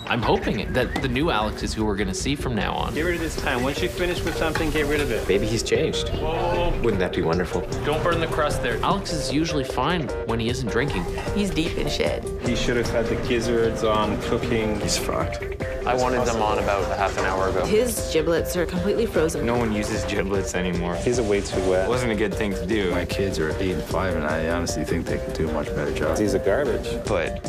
I'm hoping that the new Alex is who we're gonna see from now on. Get rid of this time. Once you finish with something, get rid of it. Maybe he's changed. Whoa. Wouldn't that be wonderful? Don't burn the crust there. Alex is usually fine when he isn't drinking. He's deep in shit. He should have had the gizzards on cooking. He's fucked. I wanted them on about a half an hour ago. His giblets are completely frozen. No one uses giblets anymore. He's way too wet. It wasn't a good thing to do. My kids are 8 and 5, and I honestly think they could do a much better job. He's a garbage. But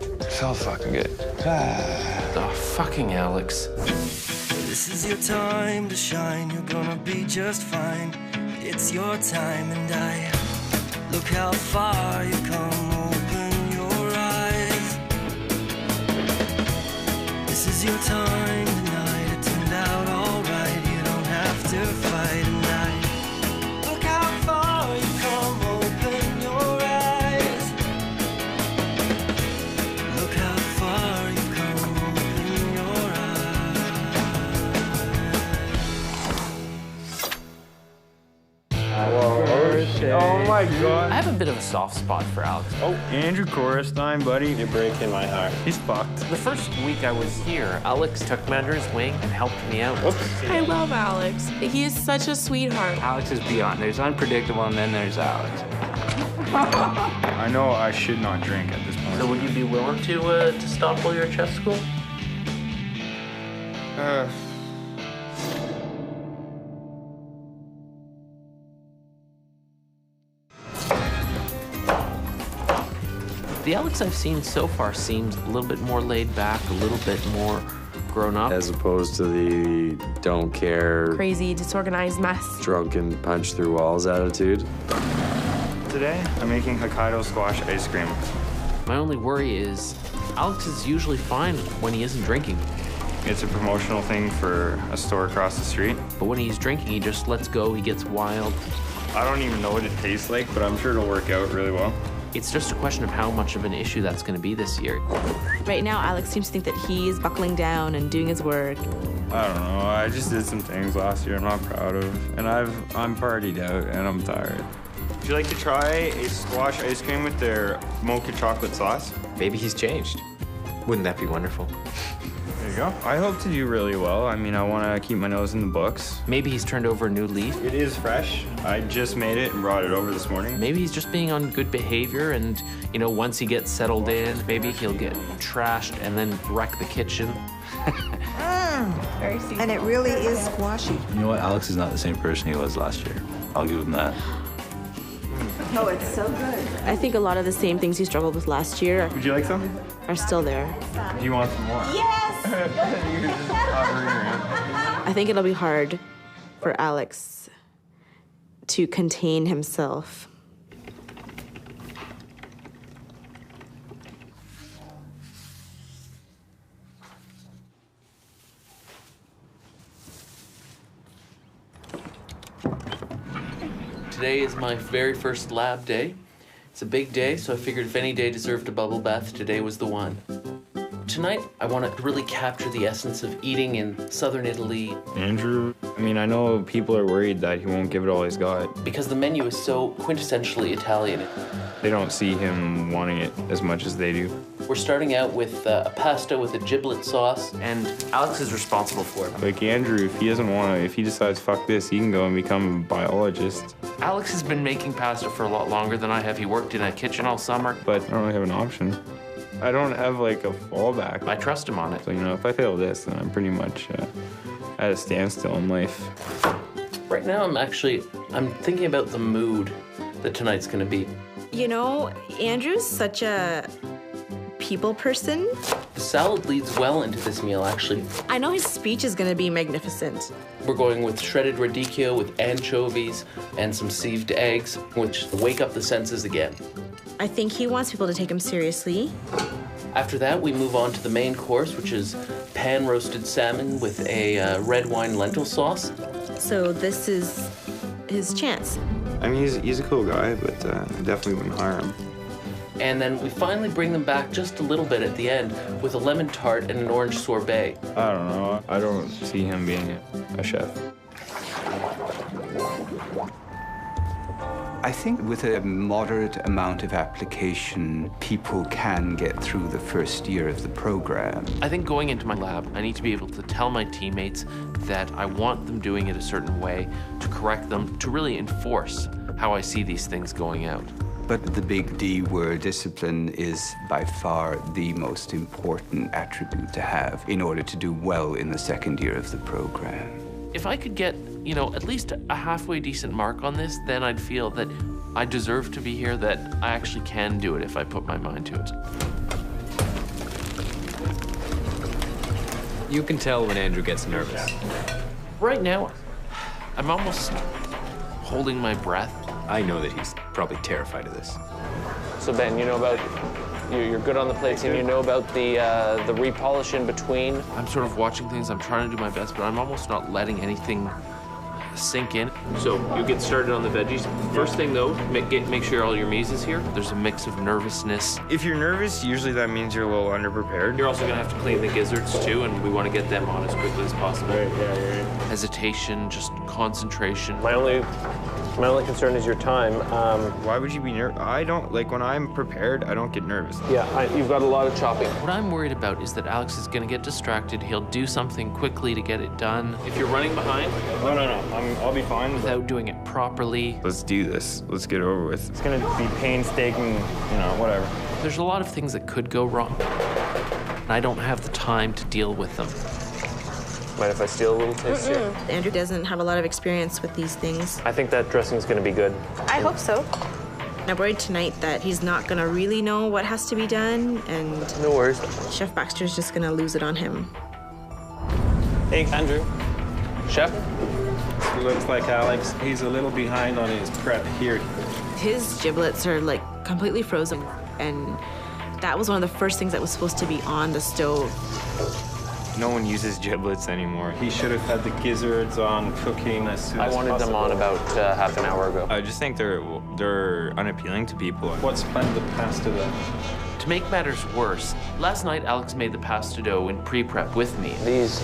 it felt fucking good. Oh, fucking Alex. This is your time to shine, you're gonna be just fine. It's your time and I look how far you come, open your eyes. This is your time tonight, it turned out alright. You don't have to fight tonight. Look how far you come, open your eyes. Look how far you come, open your eyes. Oh my God. I have a bit of a soft spot for Alex. Oh, Andrew Korestein, buddy. You're breaking my heart. He's fucked. The first week I was here, Alex took me under his wing and helped me out. I love Alex. He is such a sweetheart. Alex is beyond. There's unpredictable, and then there's Alex. I know I should not drink at this point. So would you be willing to stop while you're at chef school? The Alex I've seen so far seems a little bit more laid back, a little bit more grown up. As opposed to the don't care, Crazy, disorganized mess. drunken, punch through walls attitude. Today, I'm making Hokkaido squash ice cream. My only worry is Alex is usually fine when he isn't drinking. It's a promotional thing for a store across the street. But when he's drinking, he just lets go, he gets wild. I don't even know what it tastes like, but I'm sure it'll work out really well. It's just a question of how much of an issue that's going to be this year. Right now, Alex seems to think that he is buckling down and doing his work. I don't know. I just did some things last year I'm not proud of. And I'm partied out and I'm tired. Would you like to try a squash ice cream with their mocha chocolate sauce? Maybe he's changed. Wouldn't that be wonderful? There you go. I hope to do really well. I mean, I want to keep my nose in the books. Maybe he's turned over a new leaf. It is fresh. I just made it and brought it over this morning. Maybe he's just being on good behavior and, you know, once he gets settled in, maybe he'll get trashed and then wreck the kitchen. And it really is squashy. You know what? Alex is not the same person he was last year. I'll give him that. Oh, it's so good. I think a lot of the same things he struggled with last year Would you like some? are still there. Do you want some more? Yes! You can just cover your hand. I think it'll be hard for Alex to contain himself. Today is my very first lab day. It's a big day, so I figured if any day deserved a bubble bath, today was the one. Tonight, I want to really capture the essence of eating in southern Italy Andrew, I mean, I know people are worried that he won't give it all he's got. because the menu is so quintessentially Italian. They don't see him wanting it as much as they do. We're starting out with a pasta with a giblet sauce, and Alex is responsible for it. Like Andrew, if he doesn't want to, if he decides fuck this, he can go and become a biologist. Alex has been making pasta for a lot longer than I have. He worked in a kitchen all summer. But I don't really have an option. I don't have like a fallback. I trust him on it. So, you know, if I fail this, then I'm pretty much at a standstill in life. Right now, I'm thinking about the mood that tonight's gonna be. You know, Andrew's such a people person. The salad leads well into this meal, actually. I know his speech is gonna be magnificent. We're going with shredded radicchio with anchovies and some sieved eggs, which wake up the senses again. I think he wants people to take him seriously. After that, we move on to the main course, which is pan-roasted salmon with a red wine lentil sauce. So this is his chance. I mean, he's a cool guy, but I definitely wouldn't hire him. And then we finally bring them back just a little bit at the end with a lemon tart and an orange sorbet. I don't know. I don't see him being a chef. I I think with a moderate amount of application, people can get through the first year of the program. I think going into my lab, I need to be able to tell my teammates that I want them doing it a certain way, to correct them, to really enforce how I see these things going out. But the big D word, discipline, is by far the most important attribute to have in order to do well in the second year of the program. If I could get, you know, at least a halfway decent mark on this, then I'd feel that I deserve to be here, that I actually can do it if I put my mind to it. You can tell when Andrew gets nervous. Right now, I'm almost holding my breath. I know that he's probably terrified of this. So Ben, you know about, you're good on the plates and you know about the repolish in between? I'm sort of watching things, I'm trying to do my best, but I'm almost not letting anything sink in. So you get started on the veggies. First thing though, make sure all your mise is here. There's a mix of nervousness. If you're nervous, usually that means you're a little underprepared. You're also gonna have to clean the gizzards too, and we want to get them on as quickly as possible. Right, yeah. Hesitation, just concentration. My only concern is your time. Why would you be nervous? I don't, like, when I'm prepared, I don't get nervous. Yeah, you've got a lot of chopping. What I'm worried about is that Alex is going to get distracted. He'll do something quickly to get it done. If you're running behind... No, I'll be fine. Without doing it properly. Let's do this. Let's get it over with. It's gonna be painstaking, you know, whatever. There's a lot of things that could go wrong, and I don't have the time to deal with them. Mind if I steal a little taste here? Andrew doesn't have a lot of experience with these things. I think that dressing's gonna be good. I hope so. I'm worried tonight that he's not gonna really know what has to be done, and no worries. Chef Baxter's just gonna lose it on him. Hey, Andrew. Chef? It looks like Alex, he's a little behind on his prep here. His giblets are like completely frozen, and that was one of the first things that was supposed to be on the stove. No one uses giblets anymore. He should have had the gizzards on cooking as soon as I wanted them on about half an hour ago. I just think they're unappealing to people. What's planned with pasta then? To make matters worse, last night Alex made the pasta dough in pre-prep with me. These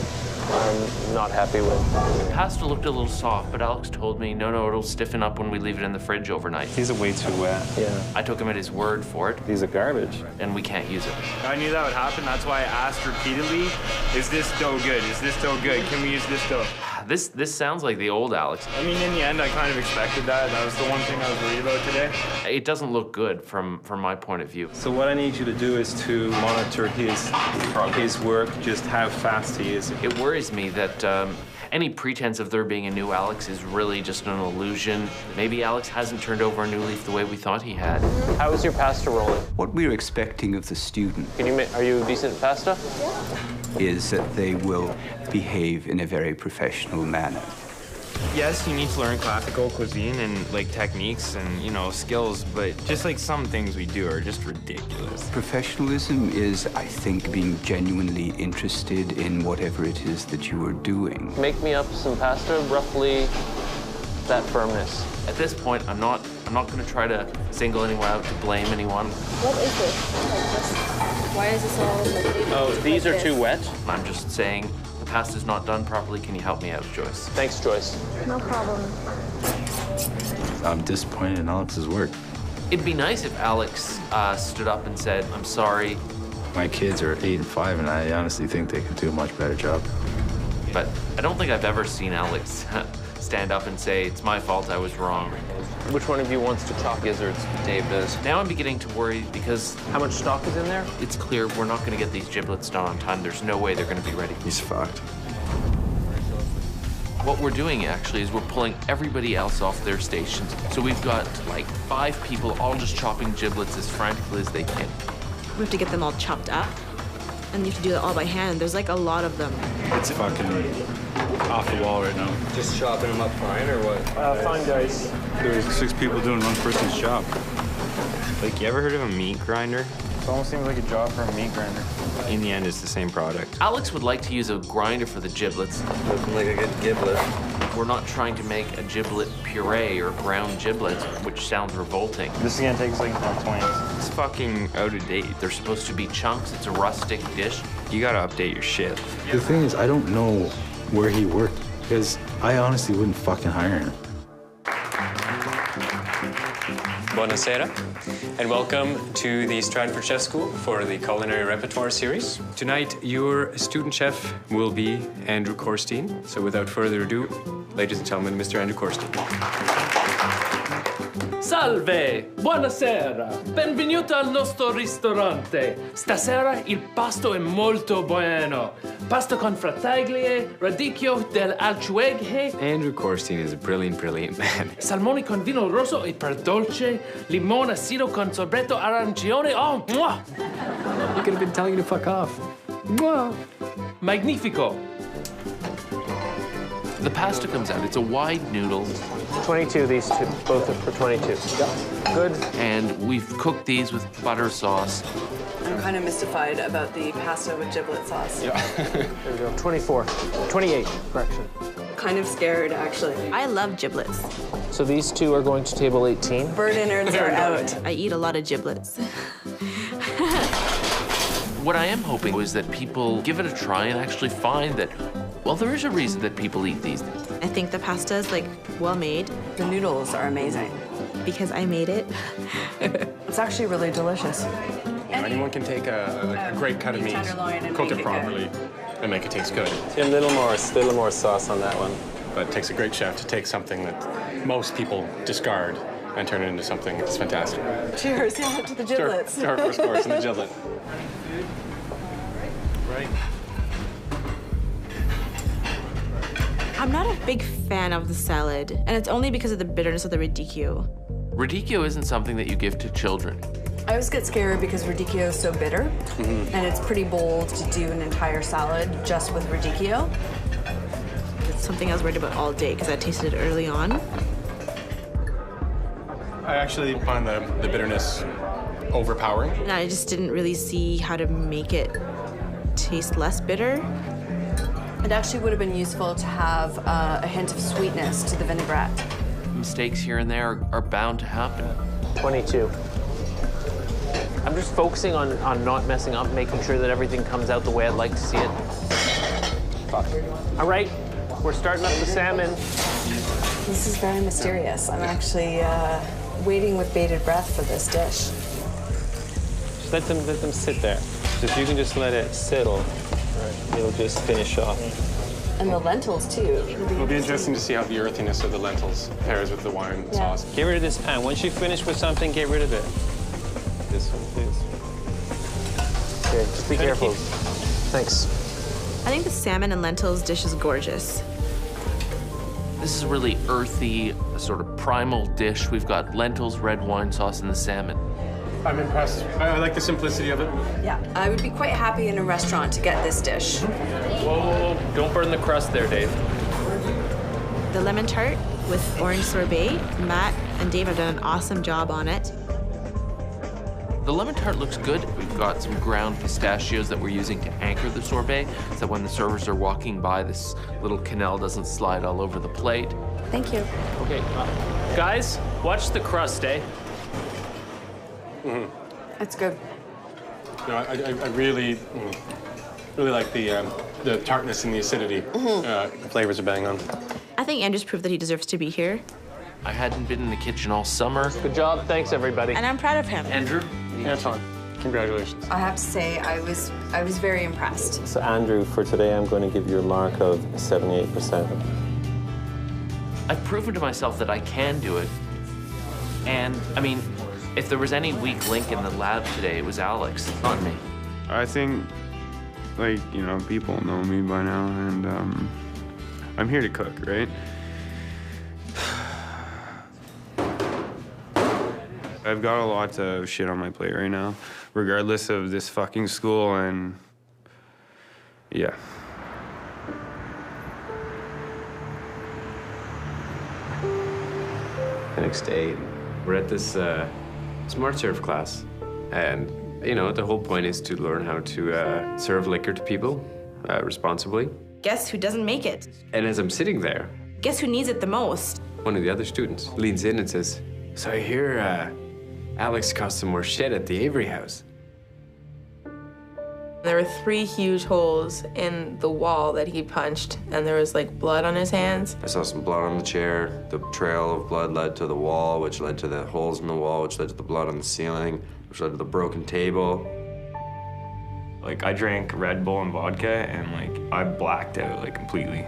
I'm not happy with. The pasta looked a little soft, but Alex told me, no, it'll stiffen up when we leave it in the fridge overnight. These are way too wet. Yeah. I took him at his word for it. These are garbage. And we can't use it. I knew that would happen. That's why I asked repeatedly, is this dough good? Is this dough good? Can we use this dough? This sounds like the old Alex. I mean, in the end, I kind of expected that. That was the one thing I was worried about today. It doesn't look good from my point of view. So what I need you to do is to monitor his work, just how fast he is. It worries me that any pretense of there being a new Alex is really just an illusion. Maybe Alex hasn't turned over a new leaf the way we thought he had. How is your pasta rolling? What we're expecting of the student Are you decent at pasta? is that they will behave in a very professional manner. Yes, you need to learn classical cuisine and like techniques and, you know, skills, but just like some things we do are just ridiculous. Professionalism is, I think, being genuinely interested in whatever it is that you are doing. Make me up some pasta, roughly that firmness. At this point, I'm not going to try to single anyone out, to blame anyone. What is this? Why is this all like? Oh, these are too wet? I'm just saying the pasta's not done properly. Can you help me out, Joyce? Thanks, Joyce. No problem. I'm disappointed in Alex's work. It'd be nice if Alex stood up and said, I'm sorry. My kids are 8 and 5, and I honestly think they could do a much better job. But I don't think I've ever seen Alex stand up and say, it's my fault, I was wrong. Which one of you wants to chop gizzards? Dave does. Now I'm beginning to worry because... How much stock is in there? It's clear we're not going to get these giblets done on time. There's no way they're going to be ready. He's fucked. What we're doing, actually, is we're pulling everybody else off their stations. So we've got, like, 5 people all just chopping giblets as frantically as they can. We have to get them all chopped up, and you have to do that all by hand. There's, like, a lot of them. It's fucking off the wall right now. Just chopping them up fine or what? Fine, guys. There's 6 people doing one person's job. Like, you ever heard of a meat grinder? It almost seems like a job for a meat grinder. In the end, it's the same product. Alex would like to use a grinder for the giblets. Looking like a good giblet. We're not trying to make a giblet puree or ground giblets, which sounds revolting. This is gonna take us like 20 minutes. It's fucking out of date. They're supposed to be chunks. It's a rustic dish. You gotta update your shit. The thing is, I don't know where he worked, because I honestly wouldn't fucking hire him. Buonasera, and welcome to the Stratford Chef School for the Culinary Repertoire Series. Tonight, your student chef will be Andrew Korstein. So without further ado, ladies and gentlemen, Mr. Andrew Korstein. Salve, buonasera, benvenuto al nostro ristorante. Stasera il pasto è molto bueno. Pasta con frattaglie, radicchio dell'alciughe. Andrew Korstein is a brilliant, brilliant man. Salmone con vino rosso e per dolce, limone acido con sorbetto arancione. Oh, mwah! You could have been telling you to fuck off. Mwah! Magnifico. The pasta comes out. It's a wide noodle. 22, these two, both are for 22. Good. And we've cooked these with butter sauce. I'm kind of mystified about the pasta with giblet sauce. Yeah. There we go. 24. 28, correction. Kind of scared, actually. I love giblets. So these two are going to table 18. Bird innards are out. I eat a lot of giblets. What I am hoping is that people give it a try and actually find that, well, there is a reason that people eat these things. I think the pasta is like well made. The noodles are amazing. Because I made it. It's actually really delicious. Anyone can take a great cut of meat, cook it properly, and make it taste good. A little more sauce on that one. But it takes a great chef to take something that most people discard and turn it into something that's fantastic. Cheers, yeah, to the giblets. Sure, of course, and the giblet. Right. I'm not a big fan of the salad, and it's only because of the bitterness of the radicchio. Radicchio isn't something that you give to children. I always get scared because radicchio is so bitter, and it's pretty bold to do an entire salad just with radicchio. It's something I was worried about all day because I tasted it early on. I actually find the bitterness overpowering. And I just didn't really see how to make it taste less bitter. It actually would have been useful to have a hint of sweetness to the vinaigrette. Mistakes here and there are bound to happen. 22. I'm just focusing on not messing up, making sure that everything comes out the way I'd like to see it. All right, we're starting up the salmon. This is very mysterious. I'm actually waiting with bated breath for this dish. Just let them sit there. So if you can just let it settle, it'll just finish off. And the lentils, too. It'll be interesting to see how the earthiness of the lentils pairs with the wine sauce. Get rid of this pan. Once you finish with something, get rid of it. This one, please. Okay, just be careful. Thanks. I think the salmon and lentils dish is gorgeous. This is a really earthy, sort of primal dish. We've got lentils, red wine sauce, and the salmon. I'm impressed. I like the simplicity of it. Yeah, I would be quite happy in a restaurant to get this dish. Whoa, don't burn the crust there, Dave. The lemon tart with orange sorbet, Matt and Dave have done an awesome job on it. The lemon tart looks good. We've got some ground pistachios that we're using to anchor the sorbet so that when the servers are walking by, this little quenelle doesn't slide all over the plate. Thank you. Okay, guys, watch the crust, eh? It's good. No, I really like the tartness and the acidity. The flavors are bang on. I think Andrew's proved that he deserves to be here. I hadn't been in the kitchen all summer. Good job. Thanks, everybody. And I'm proud of him. Andrew? Anton, congratulations. I have to say, I was very impressed. So Andrew, for today, I'm going to give you a mark of 78%. I've proven to myself that I can do it. And, I mean, if there was any weak link in the lab today, it was Alex, not me. I think, like, you know, people know me by now, and I'm here to cook, right? I've got a lot of shit on my plate right now, regardless of this fucking school, and yeah. The next day, we're at this Smart Serve class. And, you know, the whole point is to learn how to serve liquor to people responsibly. Guess who doesn't make it? And as I'm sitting there, Guess who needs it the most? one of the other students leans in and says, "So I hear Alex caused some more shit at the Avery house." There were 3 huge holes in the wall that he punched, and there was like blood on his hands. I saw some blood on the chair. The trail of blood led to the wall, which led to the holes in the wall, which led to the blood on the ceiling, which led to the broken table. Like, I drank Red Bull and vodka, and like, I blacked out like completely.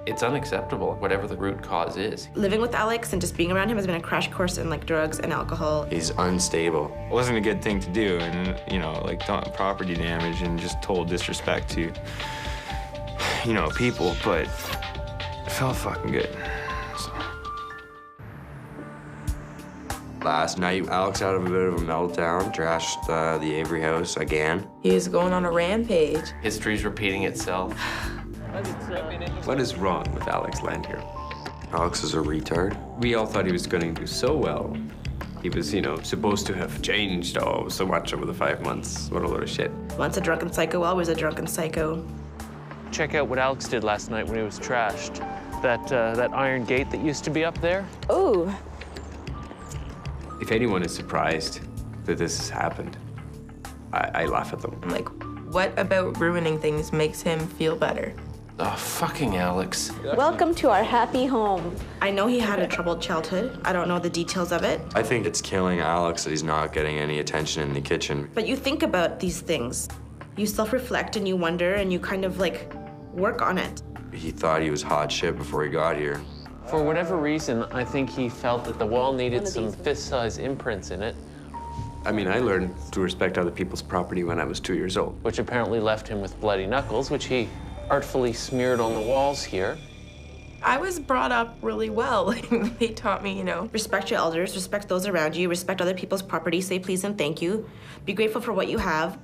It's unacceptable, whatever the root cause is. Living with Alex and just being around him has been a crash course in like drugs and alcohol. He's unstable. It wasn't a good thing to do, and you know, like property damage and just total disrespect to, you know, people, but it felt fucking good. So. Last night, Alex had a bit of a meltdown, trashed the Avery house again. He was going on a rampage. History's repeating itself. What is wrong with Alex Landhier? Alex is a retard. We all thought he was going to do so well. He was, you know, supposed to have changed so much over the 5 months. What a load of shit. Once a drunken psycho, always a drunken psycho. Check out what Alex did last night when he was trashed. That iron gate that used to be up there. Ooh. If anyone is surprised that this has happened, I laugh at them. I'm like, what about ruining things makes him feel better? Oh, fucking Alex. Welcome to our happy home. I know he had a troubled childhood. I don't know the details of it. I think it's killing Alex that he's not getting any attention in the kitchen. But you think about these things. You self-reflect and you wonder and you kind of like work on it. He thought he was hot shit before he got here. For whatever reason, I think he felt that the wall needed some fist-sized imprints in it. I mean, I learned to respect other people's property when I was 2 years old. Which apparently left him with bloody knuckles, which he artfully smeared on the walls here. I was brought up really well. They taught me, you know. Respect your elders, respect those around you, respect other people's property, say please and thank you. Be grateful for what you have.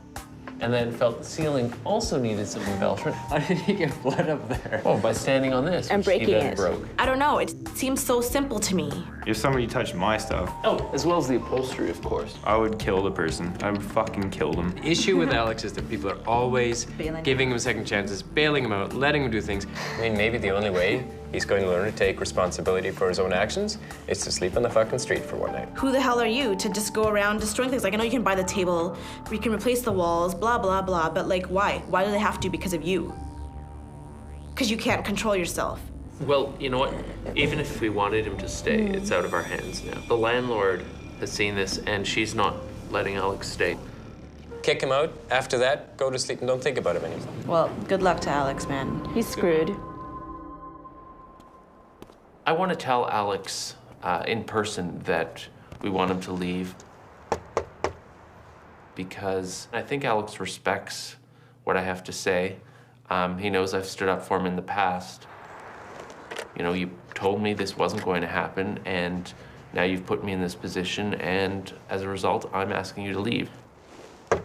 And then felt the ceiling also needed some embellishment. How did he get blood up there? Oh, by standing on this. And breaking it. Broke. I don't know, it seems so simple to me. If somebody touched my stuff. Oh, as well as the upholstery, of course. I would kill the person. I would fucking kill them. The issue with Alex is that people are always giving him second chances, bailing him out, letting him do things. I mean, maybe the only way he's going to learn to take responsibility for his own actions is to sleep on the fucking street for one night. Who the hell are you to just go around destroying things? Like, I know you can buy the table, you can replace the walls, blah, blah, blah, but like, why? Why do they have to? Because of you. Because you can't control yourself. Well, you know what? Even if we wanted him to stay, it's out of our hands now. The landlord has seen this, and she's not letting Alex stay. Kick him out. After that, go to sleep and don't think about him anymore. Well, good luck to Alex, man. He's screwed. I want to tell Alex in person that we want him to leave because I think Alex respects what I have to say. He knows I've stood up for him in the past. You know, you told me this wasn't going to happen, and now you've put me in this position, and as a result, I'm asking you to leave. I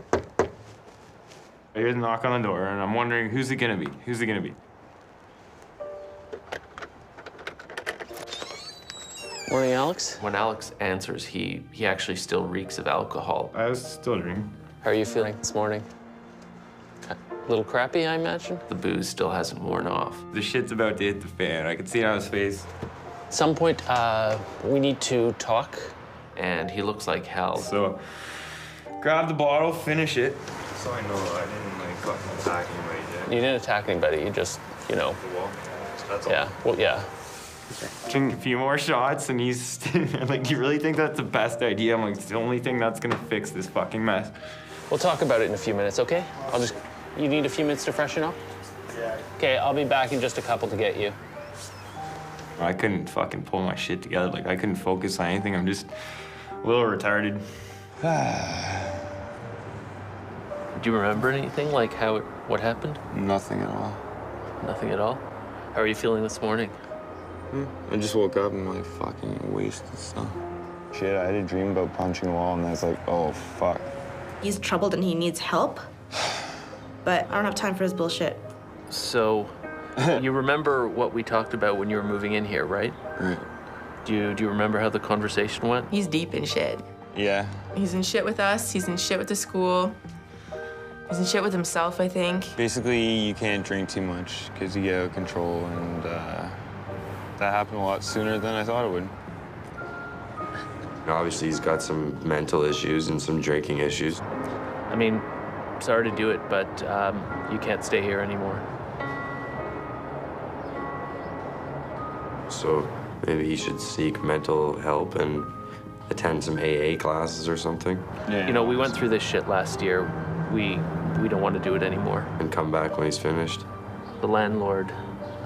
hear the knock on the door, and I'm wondering, who's it gonna be? Who's it gonna be? Morning, Alex. When Alex answers, he actually still reeks of alcohol. I was still drinking. How are you feeling this morning? A little crappy, I imagine? The booze still hasn't worn off. The shit's about to hit the fan. I can see it on his face. At some point, we need to talk. And he looks like hell. So, grab the bottle, finish it. So I know I didn't like fucking attack anybody yet. You didn't attack anybody, you just, you know. The wall. That's all. Yeah, well, yeah. Drink a few more shots and he's like, you really think that's the best idea? I'm like, it's the only thing that's gonna fix this fucking mess. We'll talk about it in a few minutes, okay? You need a few minutes to freshen up? Yeah. Okay, I'll be back in just a couple to get you. I couldn't fucking pull my shit together. Like, I couldn't focus on anything. I'm just a little retarded. Do you remember anything, like what happened? Nothing at all. Nothing at all? How are you feeling this morning? I just woke up and like fucking wasted stuff. Shit, I had a dream about punching a wall and I was like, oh, fuck. He's troubled and he needs help, but I don't have time for his bullshit. So, you remember what we talked about when you were moving in here, right? Right. Do you remember how the conversation went? He's deep in shit. Yeah. He's in shit with us, he's in shit with the school. He's in shit with himself, I think. Basically, you can't drink too much because you get out of control, and that happened a lot sooner than I thought it would. Obviously, he's got some mental issues and some drinking issues. I mean, sorry to do it, but you can't stay here anymore. So maybe he should seek mental help and attend some AA classes or something. Yeah. You know, we went through this shit last year. We don't want to do it anymore. And come back when he's finished. The landlord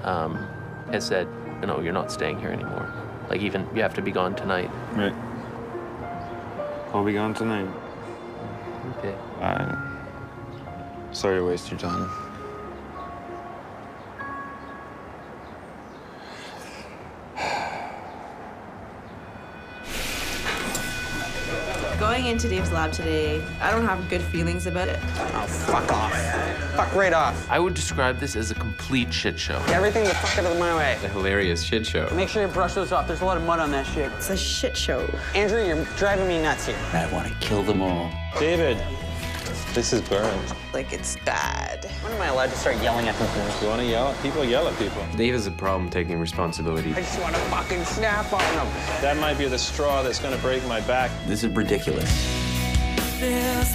has said, no, you're not staying here anymore. Like, even, you have to be gone tonight. Right. I'll be gone tonight. Okay. Sorry to waste your time. Going into Dave's lab today, I don't have good feelings about it. Oh, fuck off. Fuck right off. I would describe this as a complete shit show. Everything the fuck out of my way. A hilarious shit show. Make sure you brush those off. There's a lot of mud on that shit. It's a shit show. Andrew, you're driving me nuts here. I want to kill them all. David, this is burned. Like it's bad. When am I allowed to start yelling at people? You want to yell at people? Yell at people. Dave has a problem taking responsibility. I just want to fucking snap on them. That might be the straw that's going to break my back. This is ridiculous. There's